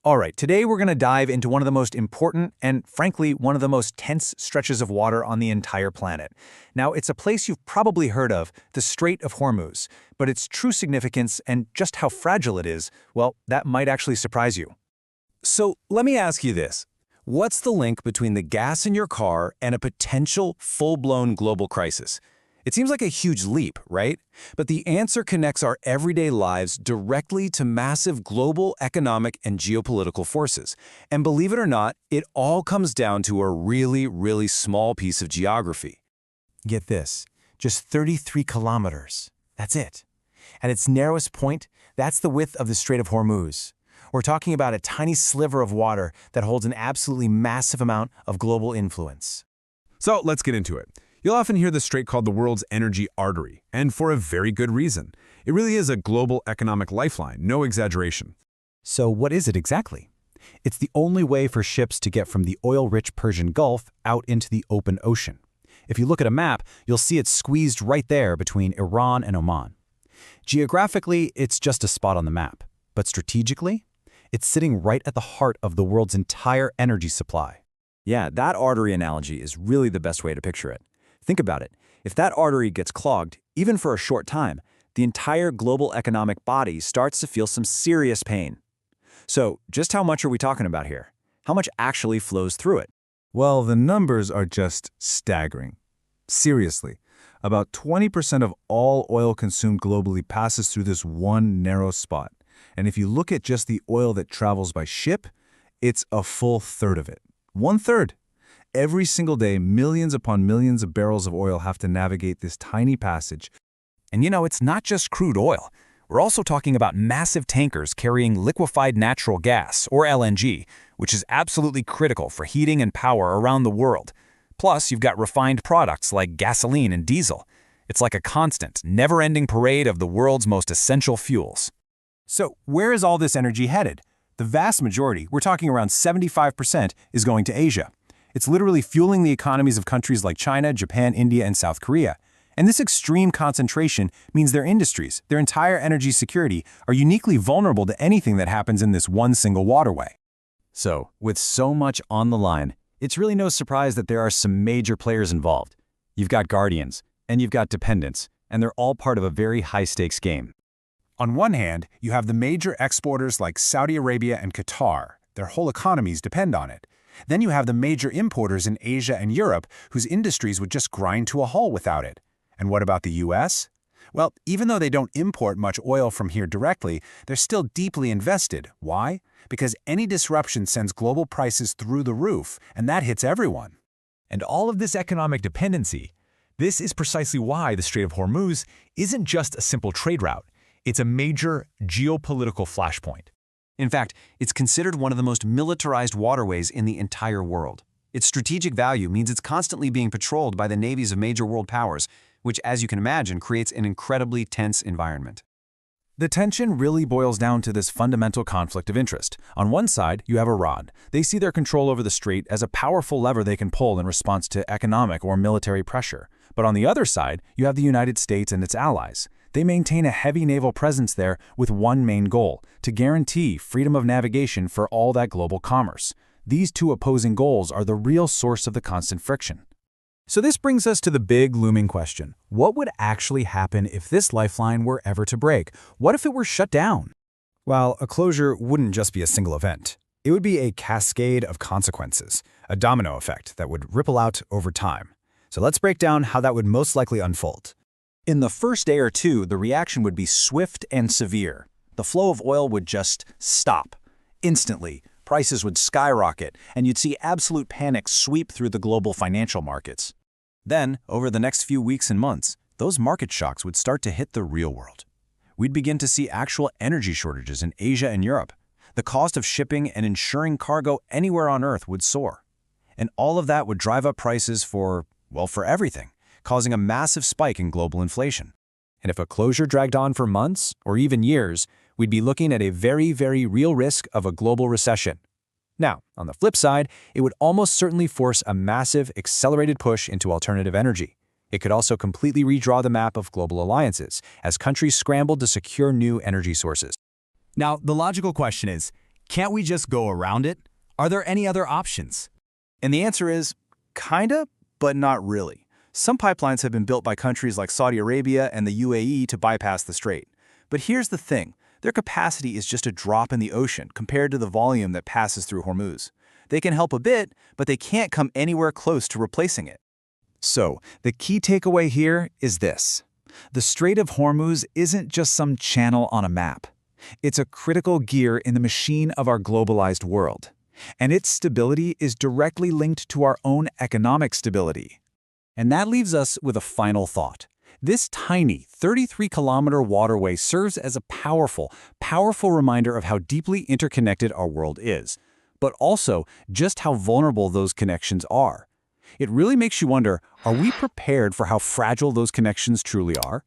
All right, today we're going to dive into one of the most important and, frankly, one of the most tense stretches of water on the entire planet. Now, it's a place you've probably heard of, the Strait of Hormuz, but its true significance and just how fragile it is, well, that might actually surprise you. So let me ask you this. What's the link between the gas in your car and a potential full-blown global crisis? It seems like a huge leap, right? But the answer connects our everyday lives directly to massive global economic and geopolitical forces. And believe it or not, it all comes down to a really, really small piece of geography. Get this, just 33 kilometers. That's it. At its narrowest point, that's the width of the Strait of Hormuz. We're talking about a tiny sliver of water that holds an absolutely massive amount of global influence. So let's get into it. You'll often hear the strait called the world's energy artery, and for a very good reason. It really is a global economic lifeline, no exaggeration. So what is it exactly? It's the only way for ships to get from the oil-rich Persian Gulf out into the open ocean. If you look at a map, you'll see it's squeezed right there between Iran and Oman. Geographically, it's just a spot on the map, but strategically, it's sitting right at the heart of the world's entire energy supply. Yeah, that artery analogy is really the best way to picture it. Think about it. If that artery gets clogged, even for a short time, the entire global economic body starts to feel some serious pain. So, just how much are we talking about here? How much actually flows through it? Well, the numbers are just staggering. Seriously, about 20% of all oil consumed globally passes through this one narrow spot. And if you look at just the oil that travels by ship, it's a full third of it. 1/3. Every single day, millions upon millions of barrels of oil have to navigate this tiny passage. And it's not just crude oil. We're also talking about massive tankers carrying liquefied natural gas, or LNG, which is absolutely critical for heating and power around the world. Plus, you've got refined products like gasoline and diesel. It's like a constant, never-ending parade of the world's most essential fuels. So where is all this energy headed? The vast majority, we're talking around 75%, is going to Asia. It's literally fueling the economies of countries like China, Japan, India, and South Korea. And this extreme concentration means their industries, their entire energy security, are uniquely vulnerable to anything that happens in this one single waterway. So, with so much on the line, it's really no surprise that there are some major players involved. You've got guardians, and you've got dependents, and they're all part of a very high-stakes game. On one hand, you have the major exporters like Saudi Arabia and Qatar. Their whole economies depend on it. Then you have the major importers in Asia and Europe whose industries would just grind to a halt without it. And what about the US? Well, even though they don't import much oil from here directly, they're still deeply invested. Why? Because any disruption sends global prices through the roof, and that hits everyone. And all of this economic dependency, this is precisely why the Strait of Hormuz isn't just a simple trade route. It's a major geopolitical flashpoint. In fact, it's considered one of the most militarized waterways in the entire world. Its strategic value means it's constantly being patrolled by the navies of major world powers, which, as you can imagine, creates an incredibly tense environment. The tension really boils down to this fundamental conflict of interest. On one side, you have Iran. They see their control over the strait as a powerful lever they can pull in response to economic or military pressure. But on the other side, you have the United States and its allies. They maintain a heavy naval presence there with one main goal: to guarantee freedom of navigation for all that global commerce. These two opposing goals are the real source of the constant friction. So this brings us to the big looming question. What would actually happen if this lifeline were ever to break? What if it were shut down? Well, a closure wouldn't just be a single event. It would be a cascade of consequences, a domino effect that would ripple out over time. So let's break down how that would most likely unfold. In the first day or two, the reaction would be swift and severe. The flow of oil would just stop. Instantly, prices would skyrocket, and you'd see absolute panic sweep through the global financial markets. Then, over the next few weeks and months, those market shocks would start to hit the real world. We'd begin to see actual energy shortages in Asia and Europe. The cost of shipping and insuring cargo anywhere on Earth would soar. And all of that would drive up prices for everything, causing a massive spike in global inflation. And if a closure dragged on for months or even years, we'd be looking at a very, very real risk of a global recession. Now, on the flip side, it would almost certainly force a massive, accelerated push into alternative energy. It could also completely redraw the map of global alliances as countries scrambled to secure new energy sources. Now, the logical question is, Can't we just go around it? Are there any other options? And the answer is, kinda, but not really. Some pipelines have been built by countries like Saudi Arabia and the UAE to bypass the strait. But here's the thing, their capacity is just a drop in the ocean compared to the volume that passes through Hormuz. They can help a bit, but they can't come anywhere close to replacing it. So, the key takeaway here is this. The Strait of Hormuz isn't just some channel on a map. It's a critical gear in the machine of our globalized world. And its stability is directly linked to our own economic stability. And that leaves us with a final thought. This tiny 33-kilometer waterway serves as a powerful reminder of how deeply interconnected our world is, but also just how vulnerable those connections are. It really makes you wonder, are we prepared for how fragile those connections truly are?